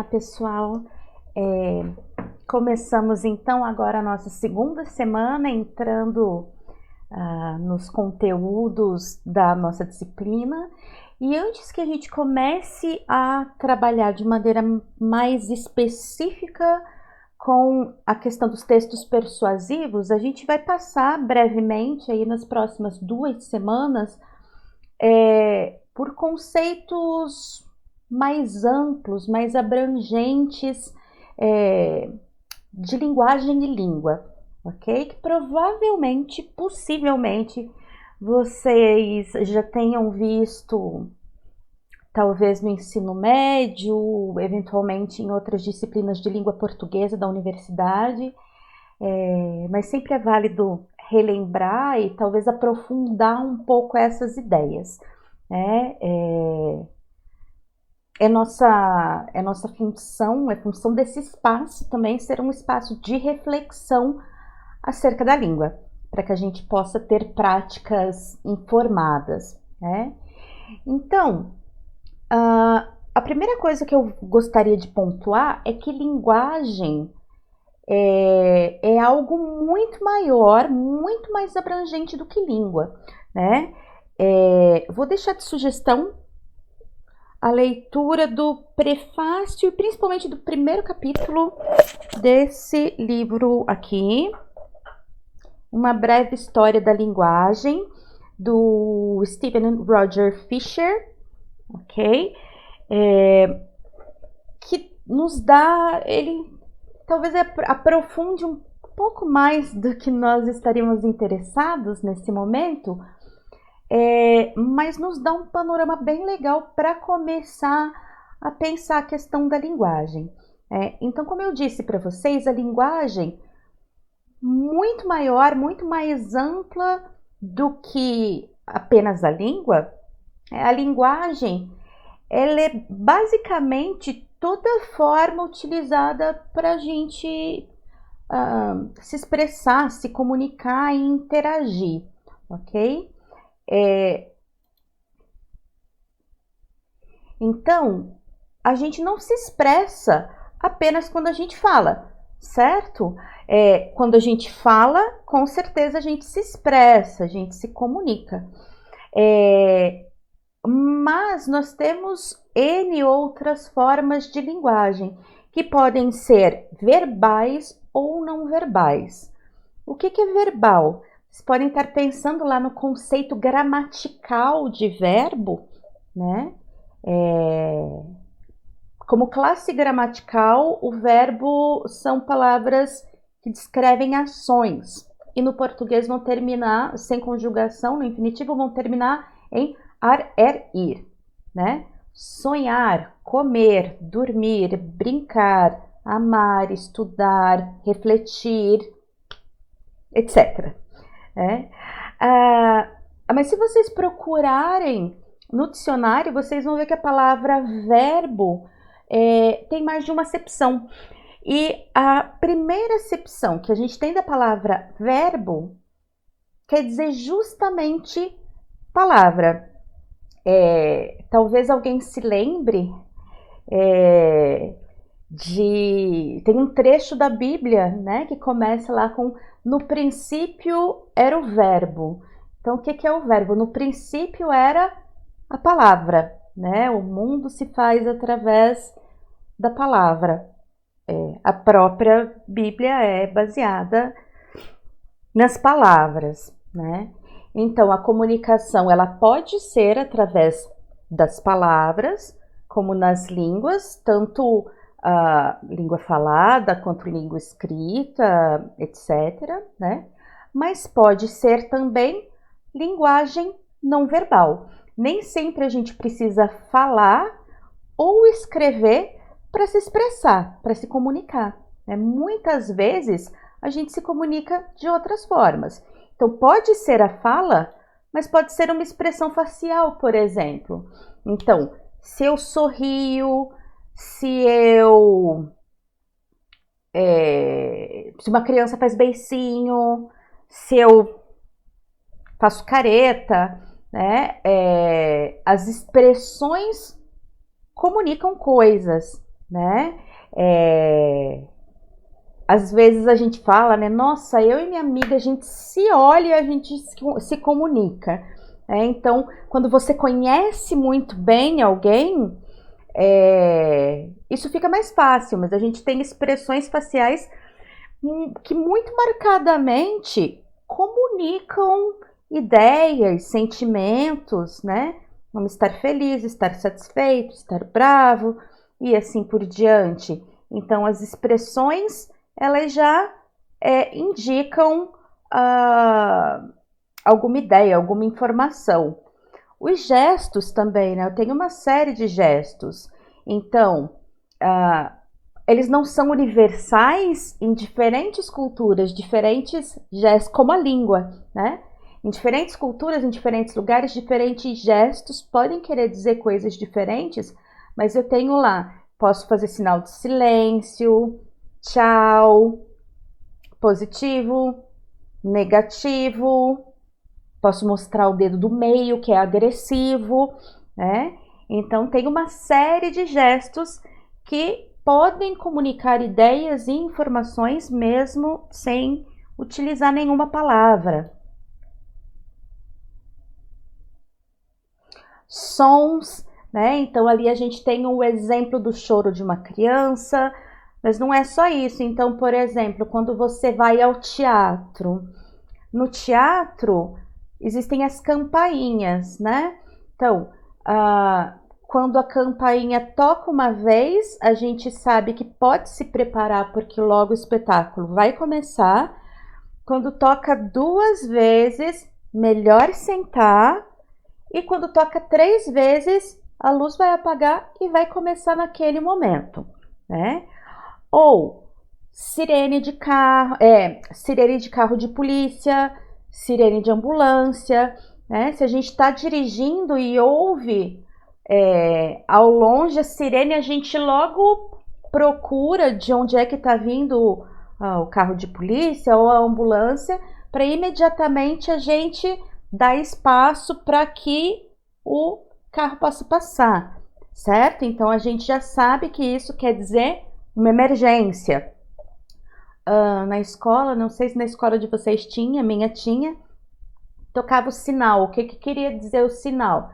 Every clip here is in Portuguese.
Pessoal, é, começamos então agora a nossa segunda semana entrando nos conteúdos da nossa disciplina. E antes que a gente comece a trabalhar de maneira mais específica com a questão dos textos persuasivos, a gente vai passar brevemente aí nas próximas 2 semanas por conceitos mais amplos, mais abrangentes de linguagem e língua, ok? Que provavelmente, possivelmente, vocês já tenham visto, talvez no ensino médio, eventualmente em outras disciplinas de língua portuguesa da universidade, mas sempre é válido relembrar e talvez aprofundar um pouco essas ideias. É nossa função, é função desse espaço também ser um espaço de reflexão acerca da língua, para que a gente possa ter práticas informadas, né? Então, a primeira coisa que eu gostaria de pontuar é que linguagem é algo muito maior, muito mais abrangente do que língua, né? Vou deixar de sugestão a leitura do prefácio e principalmente do primeiro capítulo desse livro aqui, Uma Breve História da Linguagem, do Stephen Roger Fisher, ok? Que nos dá, ele talvez aprofunde um pouco mais do que nós estaríamos interessados nesse momento, mas nos dá um panorama bem legal para começar a pensar a questão da linguagem. Então, como eu disse para vocês, a linguagem muito maior, muito mais ampla do que apenas a língua. A linguagem, ela é basicamente toda forma utilizada para a gente se expressar, se comunicar e interagir, ok? Então, a gente não se expressa apenas quando a gente fala, certo? Quando a gente fala, com certeza a gente se expressa, a gente se comunica. Mas nós temos N outras formas de linguagem, que podem ser verbais ou não verbais. O que é verbal? Vocês podem estar pensando lá no conceito gramatical de verbo, né? Como classe gramatical, o verbo são palavras que descrevem ações. E no português vão terminar, sem conjugação, no infinitivo, vão terminar em ar, er, ir, né? Sonhar, comer, dormir, brincar, amar, estudar, refletir, etc. Mas se vocês procurarem no dicionário, vocês vão ver que a palavra verbo tem mais de uma acepção. E a primeira acepção que a gente tem da palavra verbo quer dizer justamente palavra. Talvez alguém se lembre tem um trecho da Bíblia, né, que começa lá com no princípio era o verbo. Então, o que é o verbo? No princípio era a palavra, né? O mundo se faz através da palavra. A própria Bíblia é baseada nas palavras, né? Então, a comunicação ela pode ser através das palavras, como nas línguas, tanto a língua falada quanto língua escrita, etc., né? Mas pode ser também linguagem não verbal. Nem sempre a gente precisa falar ou escrever para se expressar, para se comunicar, né? Muitas vezes a gente se comunica de outras formas. Então, pode ser a fala, mas pode ser uma expressão facial, por exemplo. Então, se eu sorrio, se uma criança faz beicinho, se eu faço careta, né? As expressões comunicam coisas, né? Às vezes a gente fala, né? Nossa, eu e minha amiga, a gente se olha e a gente se comunica. Então, quando você conhece muito bem alguém, isso fica mais fácil, mas a gente tem expressões faciais que muito marcadamente comunicam ideias, sentimentos, né? Vamos estar feliz, estar satisfeito, estar bravo e assim por diante. Então, as expressões, elas já indicam alguma ideia, alguma informação. Os gestos também, né? Eu tenho uma série de gestos. Então, eles não são universais em diferentes culturas, diferentes gestos, como a língua, né? Em diferentes culturas, em diferentes lugares, diferentes gestos podem querer dizer coisas diferentes, mas eu tenho lá, posso fazer sinal de silêncio, tchau, positivo, negativo, posso mostrar o dedo do meio, que é agressivo, né? Então, tem uma série de gestos que podem comunicar ideias e informações mesmo sem utilizar nenhuma palavra. Sons, né? Então, ali a gente tem o exemplo do choro de uma criança, mas não é só isso. Então, por exemplo, quando você vai ao teatro, no teatro existem as campainhas, né? Então, quando a campainha toca uma vez, a gente sabe que pode se preparar porque logo o espetáculo vai começar. Quando toca 2 vezes, melhor sentar. E quando toca 3 vezes, a luz vai apagar e vai começar naquele momento, né? Ou sirene de carro de polícia, sirene de ambulância, né? Se a gente está dirigindo e ouve ao longe a sirene, a gente logo procura de onde é que está vindo o carro de polícia ou a ambulância, para imediatamente a gente dar espaço para que o carro possa passar, certo? Então a gente já sabe que isso quer dizer uma emergência. Na escola, não sei se na escola de vocês tinha, minha tinha, tocava o sinal. O que queria dizer o sinal?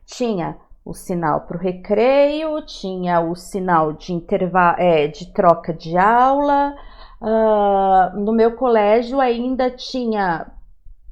Tinha o sinal para o recreio, tinha o sinal de intervalo, de troca de aula. No meu colégio ainda tinha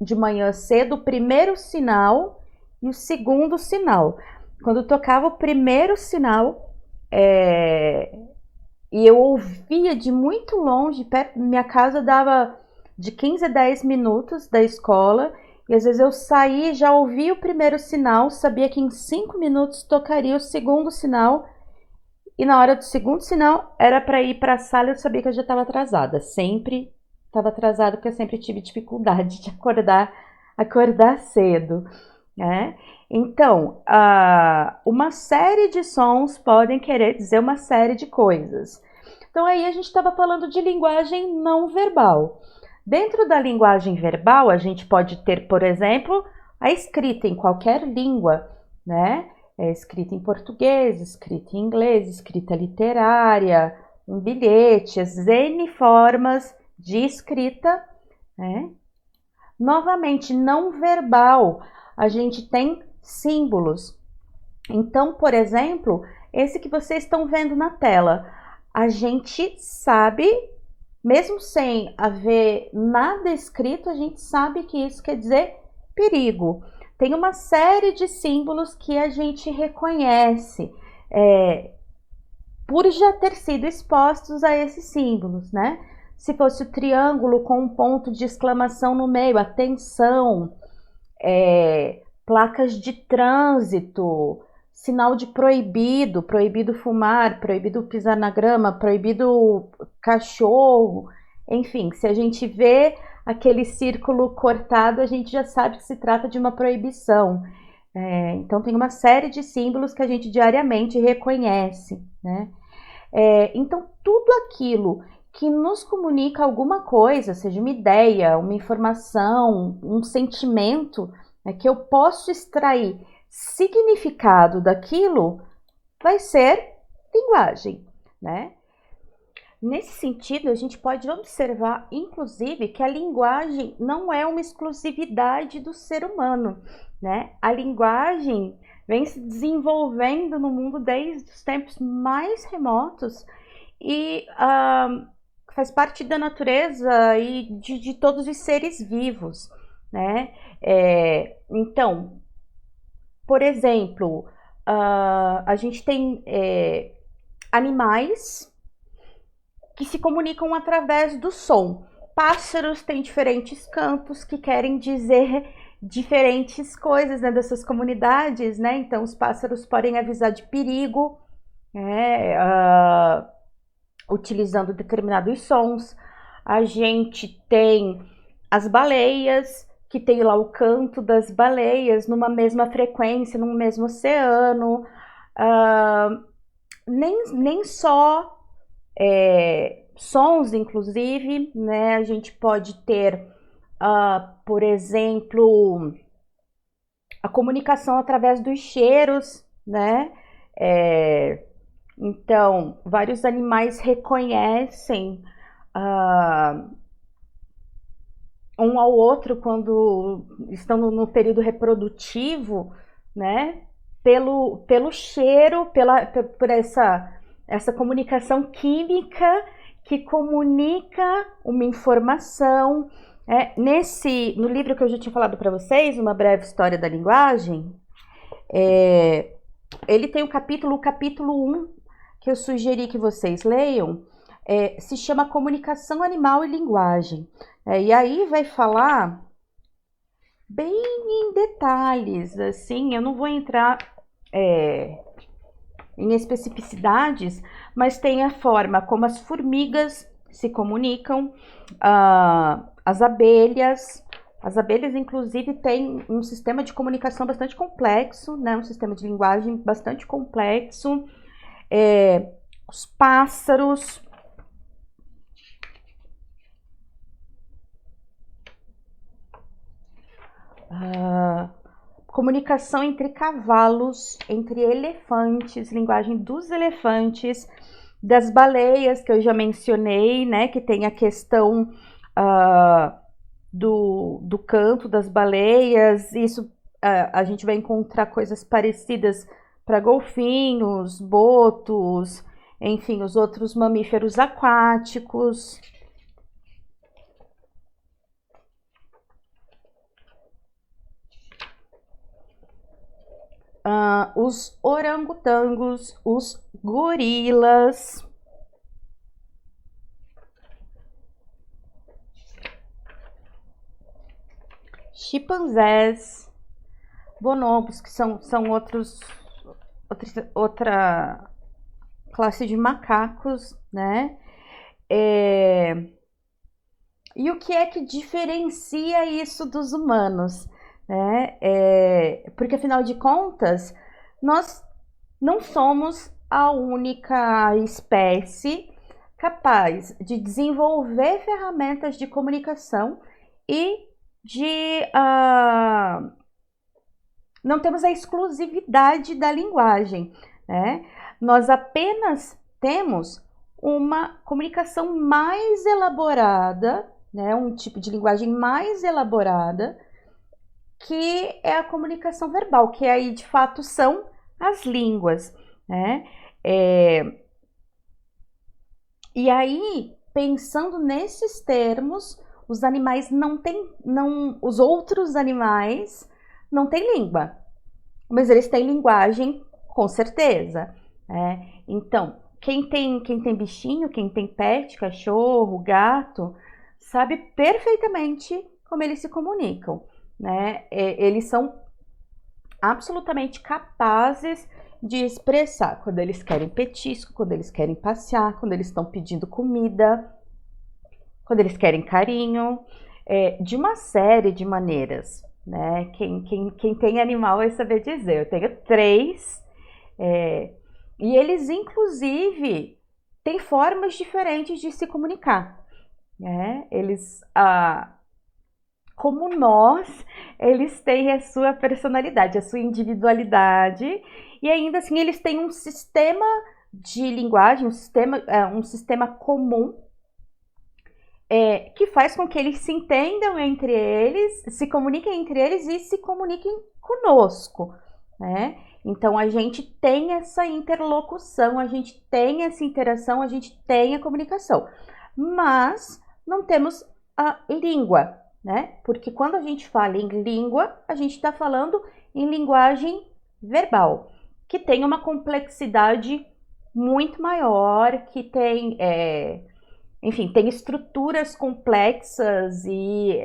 de manhã cedo o primeiro sinal e o segundo sinal. Quando tocava o primeiro sinal, e eu ouvia de muito longe, perto, minha casa dava de 15 a 10 minutos da escola, e às vezes eu saía e já ouvia o primeiro sinal, sabia que em 5 minutos tocaria o segundo sinal, e na hora do segundo sinal era para ir para a sala, eu sabia que eu já estava atrasada. Sempre estava atrasada porque eu sempre tive dificuldade de acordar cedo, né? Então, uma série de sons podem querer dizer uma série de coisas. Então, aí a gente estava falando de linguagem não verbal. Dentro da linguagem verbal, a gente pode ter, por exemplo, a escrita em qualquer língua, né? Escrita em português, escrita em inglês, escrita literária, um bilhete, as N formas de escrita, né? Novamente, não verbal, a gente tem símbolos. Então, por exemplo, esse que vocês estão vendo na tela, a gente sabe, mesmo sem haver nada escrito, a gente sabe que isso quer dizer perigo. Tem uma série de símbolos que a gente reconhece por já ter sido expostos a esses símbolos, né? Se fosse o triângulo com um ponto de exclamação no meio, atenção, placas de trânsito, sinal de proibido, proibido fumar, proibido pisar na grama, proibido cachorro, enfim, se a gente vê aquele círculo cortado, a gente já sabe que se trata de uma proibição. Então tem uma série de símbolos que a gente diariamente reconhece, né? Então tudo aquilo que nos comunica alguma coisa, seja uma ideia, uma informação, um sentimento, que eu posso extrair significado daquilo, vai ser linguagem. né? Nesse sentido, a gente pode observar, inclusive, que a linguagem não é uma exclusividade do ser humano, né? A linguagem vem se desenvolvendo no mundo desde os tempos mais remotos e faz parte da natureza e de todos os seres vivos, né? Então, por exemplo, a gente tem animais que se comunicam através do som. Pássaros têm diferentes cantos que querem dizer diferentes coisas, né, dessas comunidades, né? Então, os pássaros podem avisar de perigo, utilizando determinados sons. A gente tem as baleias, que tem lá o canto das baleias numa mesma frequência, num mesmo oceano. Nem só sons, inclusive, né? A gente pode ter, por exemplo, a comunicação através dos cheiros, né? Então, vários animais reconhecem um ao outro quando estão no período reprodutivo, né? Pelo cheiro, por essa comunicação química que comunica uma informação. No livro que eu já tinha falado para vocês, Uma Breve História da Linguagem, ele tem o capítulo 1, que eu sugeri que vocês leiam, se chama Comunicação Animal e Linguagem. E aí vai falar bem em detalhes, assim, eu não vou entrar em especificidades, mas tem a forma como as formigas se comunicam, as abelhas, inclusive, têm um sistema de comunicação bastante complexo, né? Um sistema de linguagem bastante complexo. Os pássaros. Comunicação entre cavalos, entre elefantes, linguagem dos elefantes, das baleias, que eu já mencionei, né? Que tem a questão do canto das baleias. Isso a gente vai encontrar coisas parecidas para golfinhos, botos, enfim, os outros mamíferos aquáticos. Os orangotangos, os gorilas, chimpanzés, bonobos, que são outra classe de macacos, né? E o que é que diferencia isso dos humanos? Porque, afinal de contas, nós não somos a única espécie capaz de desenvolver ferramentas de comunicação e não temos a exclusividade da linguagem, né? Nós apenas temos uma comunicação mais elaborada, né? Um tipo de linguagem mais elaborada, que é a comunicação verbal, que aí de fato são as línguas, né? E aí, pensando nesses termos, os animais os outros animais não têm língua, mas eles têm linguagem, com certeza. Então, quem tem bichinho, quem tem pet, cachorro, gato, sabe perfeitamente como eles se comunicam, né? Eles são absolutamente capazes de expressar quando eles querem petisco, quando eles querem passear, quando eles estão pedindo comida, quando eles querem carinho, de uma série de maneiras, né? Quem tem animal vai saber dizer. Eu tenho 3, e eles, inclusive, têm formas diferentes de se comunicar, né? Eles, como nós, eles têm a sua personalidade, a sua individualidade, e ainda assim eles têm um sistema de linguagem, um sistema comum, que faz com que eles se entendam entre eles, se comuniquem entre eles e se comuniquem conosco, né? Então, a gente tem essa interlocução, a gente tem essa interação, a gente tem a comunicação, mas não temos a língua, né? Porque quando a gente fala em língua, a gente está falando em linguagem verbal, que tem uma complexidade muito maior, que tem, enfim, tem estruturas complexas e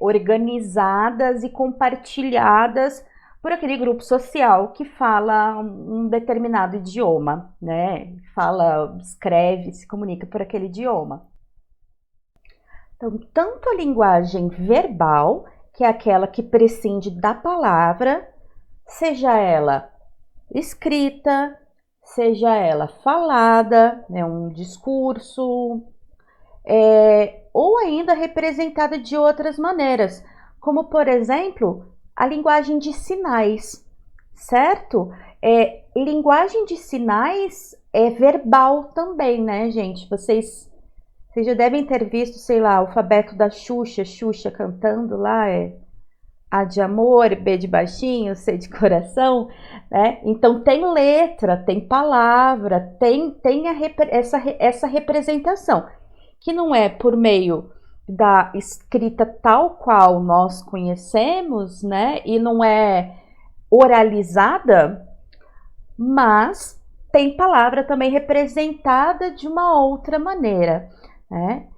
organizadas e compartilhadas por aquele grupo social que fala um determinado idioma, né? Fala, escreve, se comunica por aquele idioma. Então, tanto a linguagem verbal, que é aquela que prescinde da palavra, seja ela escrita, seja ela falada, né, um discurso, ou ainda representada de outras maneiras, como, por exemplo, a linguagem de sinais, certo? Linguagem de sinais é verbal também, né, gente? Vocês já devem ter visto, sei lá, o alfabeto da Xuxa cantando lá, A de amor, B de baixinho, C de coração, né? Então tem letra, tem palavra, tem essa representação, que não é por meio da escrita tal qual nós conhecemos, né? E não é oralizada, mas tem palavra também representada de uma outra maneira, né?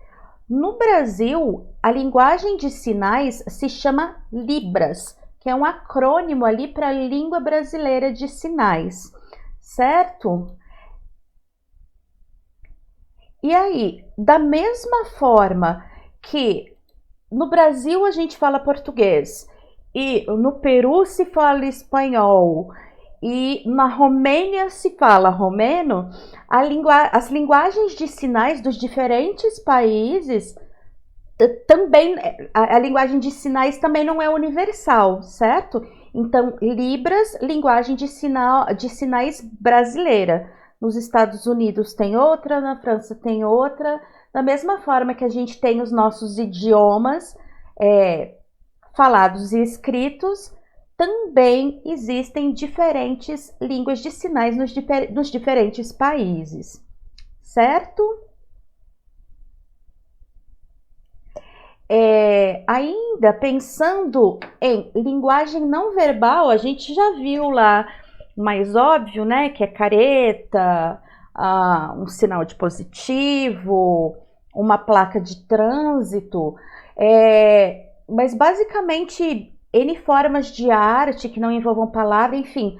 No Brasil, a linguagem de sinais se chama Libras, que é um acrônimo ali para a Língua Brasileira de Sinais, certo? E aí, da mesma forma que no Brasil a gente fala português e no Peru se fala espanhol e na Romênia se fala romeno, as linguagens de sinais dos diferentes países também, a linguagem de sinais também não é universal, certo? Então, Libras, linguagem de sinais brasileira. Nos Estados Unidos tem outra, na França tem outra. Da mesma forma que a gente tem os nossos idiomas falados e escritos, também existem diferentes línguas de sinais nos diferentes países, certo? Ainda pensando em linguagem não verbal, a gente já viu lá, mais óbvio, né, que é careta, um sinal de positivo, uma placa de trânsito, mas basicamente N formas de arte que não envolvam palavra, enfim,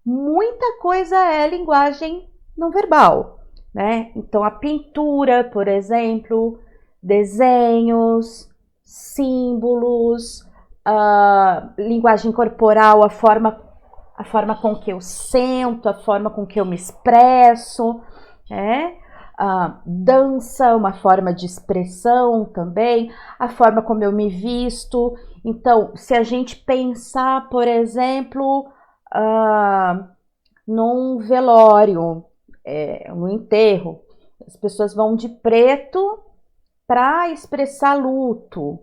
muita coisa é linguagem não verbal, né? Então a pintura, por exemplo, desenhos, símbolos, linguagem corporal, a forma com que eu sento, a forma com que eu me expresso, dança, uma forma de expressão também, a forma como eu me visto. Então, se a gente pensar, por exemplo, num velório, no enterro, as pessoas vão de preto para expressar luto,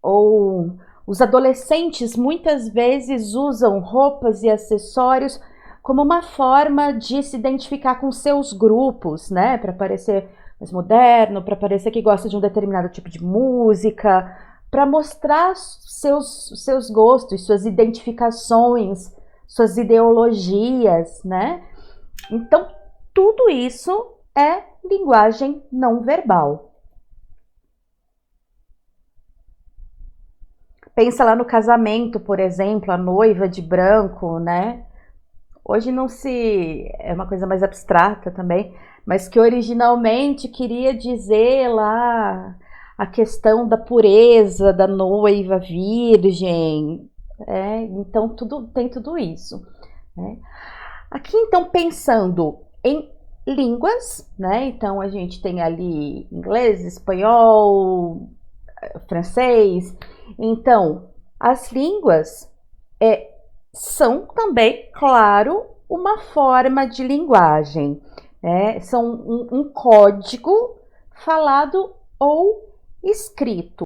ou os adolescentes muitas vezes usam roupas e acessórios como uma forma de se identificar com seus grupos, né? Para parecer mais moderno, para parecer que gosta de um determinado tipo de música, para mostrar seus gostos, suas identificações, suas ideologias, né? Então, tudo isso é linguagem não verbal. Pensa lá no casamento, por exemplo, a noiva de branco, né? Hoje não se... é uma coisa mais abstrata também, mas que originalmente queria dizer lá a questão da pureza da noiva virgem, então tem tudo isso, né? Aqui então pensando em línguas, né? Então a gente tem ali inglês, espanhol, francês. Então as línguas são também, claro, uma forma de linguagem, né? São um código falado ou escrito.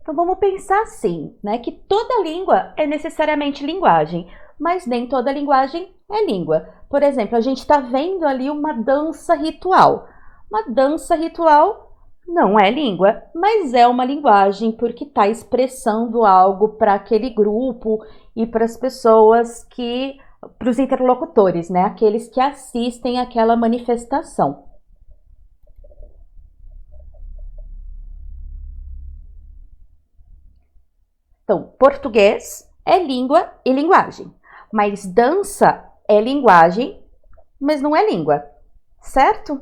Então vamos pensar assim, né? Que toda língua é necessariamente linguagem, mas nem toda linguagem é língua. Por exemplo, a gente está vendo ali uma dança ritual. Uma dança ritual não é língua, mas é uma linguagem porque está expressando algo para aquele grupo e para as pessoas para os interlocutores, né? Aqueles que assistem àquela manifestação. Então, português é língua e linguagem, mas dança é linguagem, mas não é língua, certo?